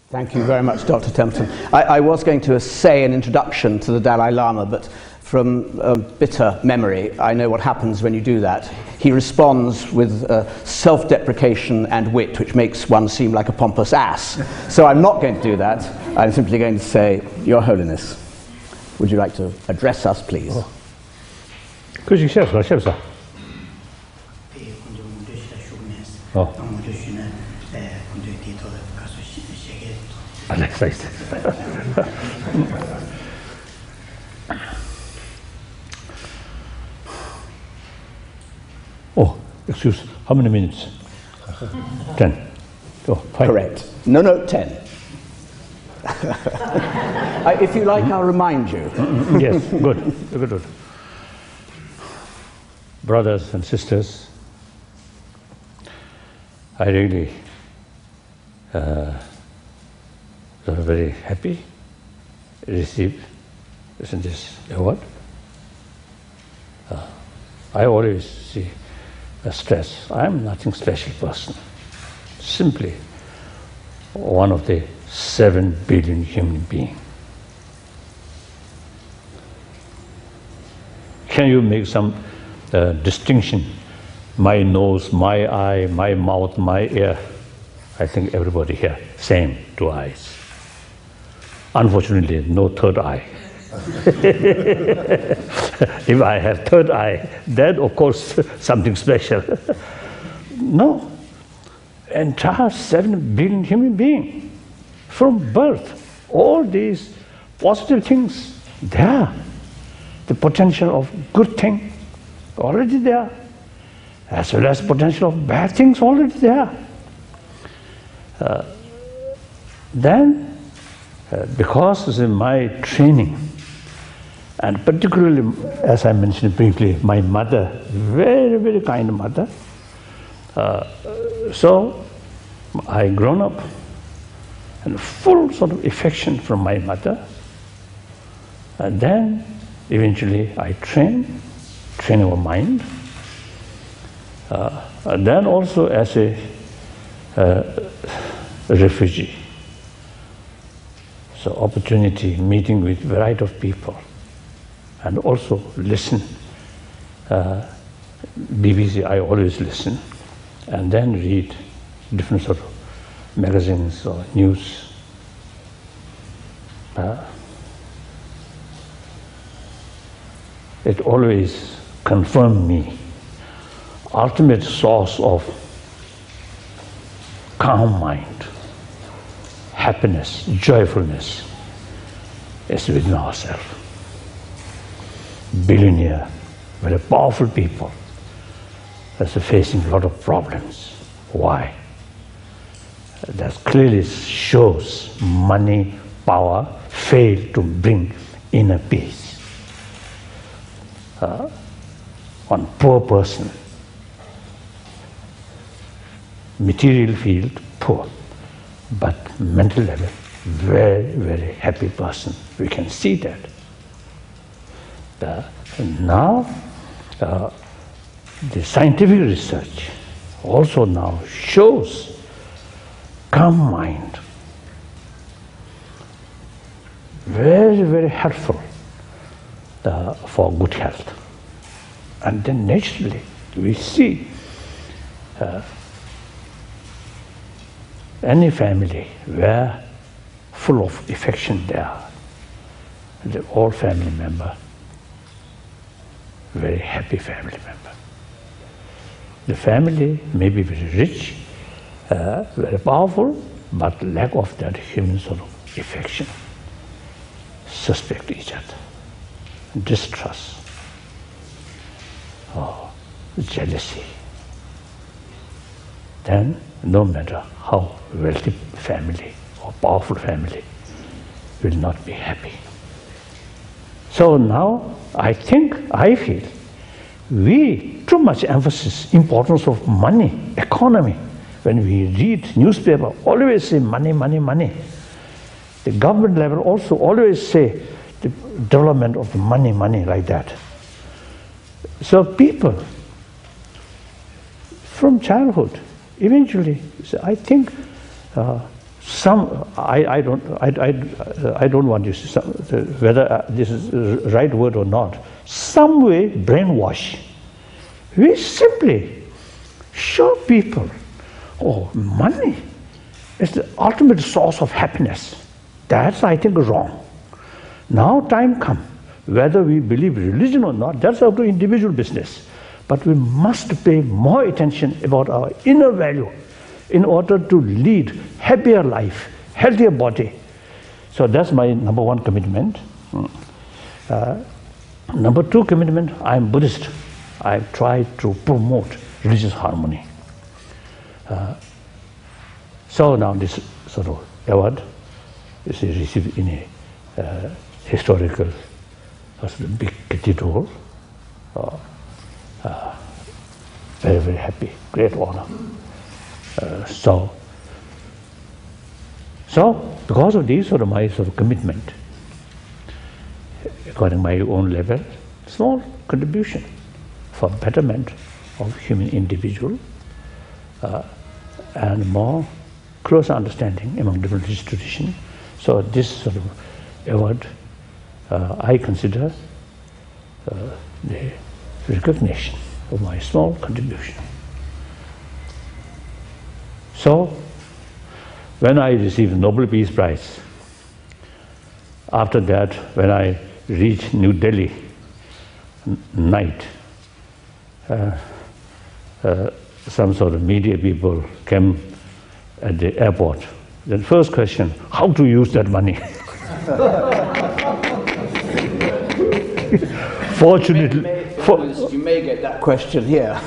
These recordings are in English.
Thank you very much, Dr. Templeton. I was going to say an introduction to the Dalai Lama, but from bitter memory, I know what happens when you do that. He responds with self-deprecation and wit, which makes one seem like a pompous ass. So I'm not going to do that. I'm simply going to say, Your Holiness, would you like to address us, please? Oh, excuse, how many minutes? 10. Oh, 5. Correct. No, 10. If you like, I'll remind you. Yes, good. Brothers and sisters, I really very happy to receive this award. I always see stress. I am nothing special person. Simply one of the 7 billion human beings. Can you make some distinction? My nose, my eye, my mouth, my ear. I think everybody here, same 2 eyes. Unfortunately, no third eye. If I have third eye, then of course something special. No, entire 7 billion human beings from birth. All these positive things there, the potential of good thing already there, as well as potential of bad things already there. Then, because of my training, and particularly, as I mentioned briefly, my mother, very, very kind mother. So I grown up and full sort of affection from my mother. And then eventually I train our mind. And then also as a refugee. So opportunity, meeting with variety of people. And also listen. BBC, I always listen. And then read different sort of magazines or news. It always confirmed me. Ultimate source of calm mind, happiness, joyfulness is within ourselves. Billionaire, very powerful people, that's facing a lot of problems. Why? That clearly shows money, power fail to bring inner peace. One poor person, material field poor, but mental level very, very happy person. We can see that. Now, the scientific research also now shows calm mind, very, very helpful for good health. And then naturally we see any family where full of affection there, all family member, very happy family member. The family may be very rich, very powerful, but lack of that human sort of affection, suspect each other, distrust, jealousy. Then no matter how wealthy family or powerful family will not be happy. So now I feel we too much emphasis importance of money, economy. When we read newspaper, always say money, money, money. The government level also always say the development of the money, money like that. So people from childhood, eventually, I think I don't want to say whether this is the right word or not. Some way brainwash. We simply show people, oh, money is the ultimate source of happiness. That's, I think, wrong. Now time comes, whether we believe religion or not, that's up to individual business. But we must pay more attention about our inner value in order to lead happier life, healthier body. So that's my number one commitment. Number two commitment, I'm Buddhist. I try to promote religious harmony. So now this sort of award is received in a historical, big cathedral. Very, very happy, great honor. So because of this sort of my sort of commitment, according to my own level, small contribution for betterment of human individual and more closer understanding among different religious traditions. So this sort of award, I consider the recognition of my small contribution. So, when I received the Nobel Peace Prize, after that, when I reached New Delhi night, some sort of media people came at the airport. The first question, how to use that money? Fortunately, you may get that question here.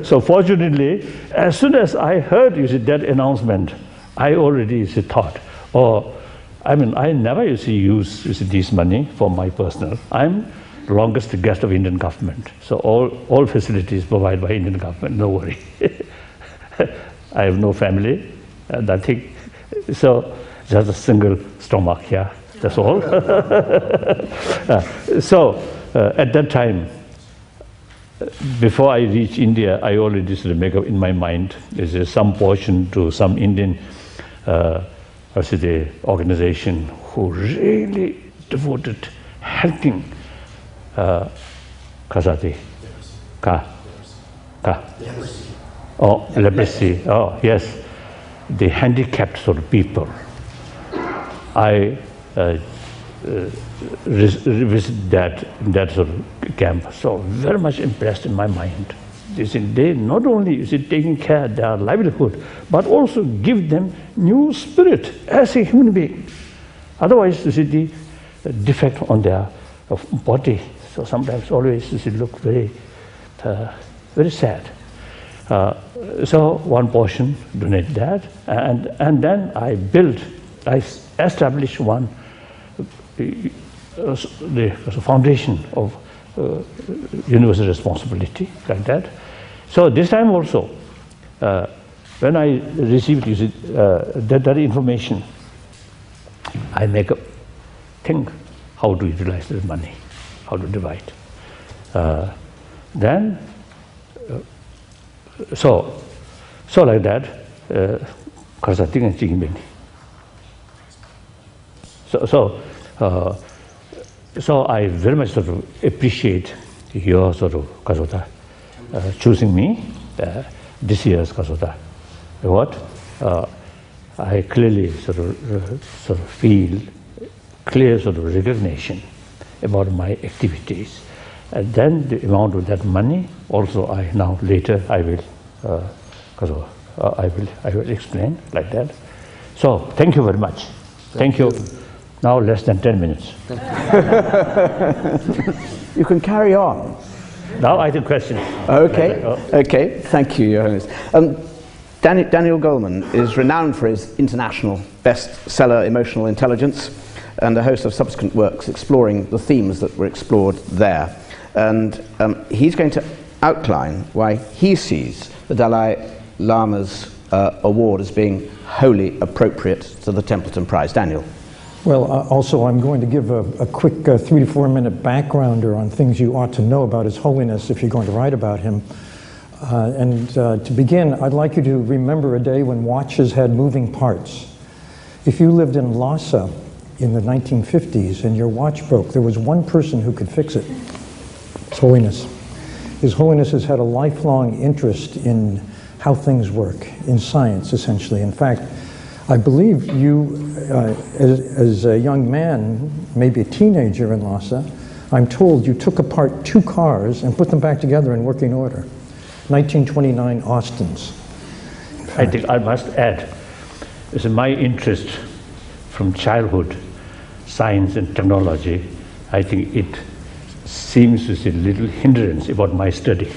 So fortunately, as soon as I heard that announcement, I already thought, I never use this money for my personal. I'm the longest guest of Indian government, so all facilities provided by Indian government, no worry. I have no family, nothing, so just a single stomach here. That's all. So at that time, before I reached India, I already sort of make up in my mind is some portion to some Indian organization who really devoted helping leprosy. Oh yes, the handicapped sort of people. I visit that sort of camp, so very much impressed in my mind. They not only taking care of their livelihood, but also give them new spirit as a human being. Otherwise, the defect on their body. So sometimes always look very, very sad. So one portion donate that, and then I established one the foundation of universal responsibility, like that. So this time also, when I received that information, I think how to utilize this money, how to divide. Then, so like that, so I very much sort of appreciate your sort of Kasota choosing me this year's Kasota award. I clearly sort of feel clear sort of recognition about my activities, and then the amount of that money also I will explain like that. So thank you very much. Thank you. Now less than 10 minutes. You can carry on. Now I have questions. Okay, okay. Thank you, Your Highness. Daniel Goleman is renowned for his international bestseller Emotional Intelligence and a host of subsequent works exploring the themes that were explored there. And he's going to outline why he sees the Dalai Lama's award as being wholly appropriate to the Templeton Prize. Daniel. Well, also I'm going to give a quick 3 to 4 minute backgrounder on things you ought to know about His Holiness if you're going to write about him. To begin, I'd like you to remember a day when watches had moving parts. If you lived in Lhasa in the 1950s and your watch broke, there was one person who could fix it. His Holiness. His Holiness has had a lifelong interest in how things work, in science, essentially. In fact, I believe you, as a young man, maybe a teenager in Lhasa, I'm told you took apart 2 cars and put them back together in working order. 1929 Austins. I think I must add, it's my interest from childhood, science and technology. I think it seems to be a little hindrance about my study.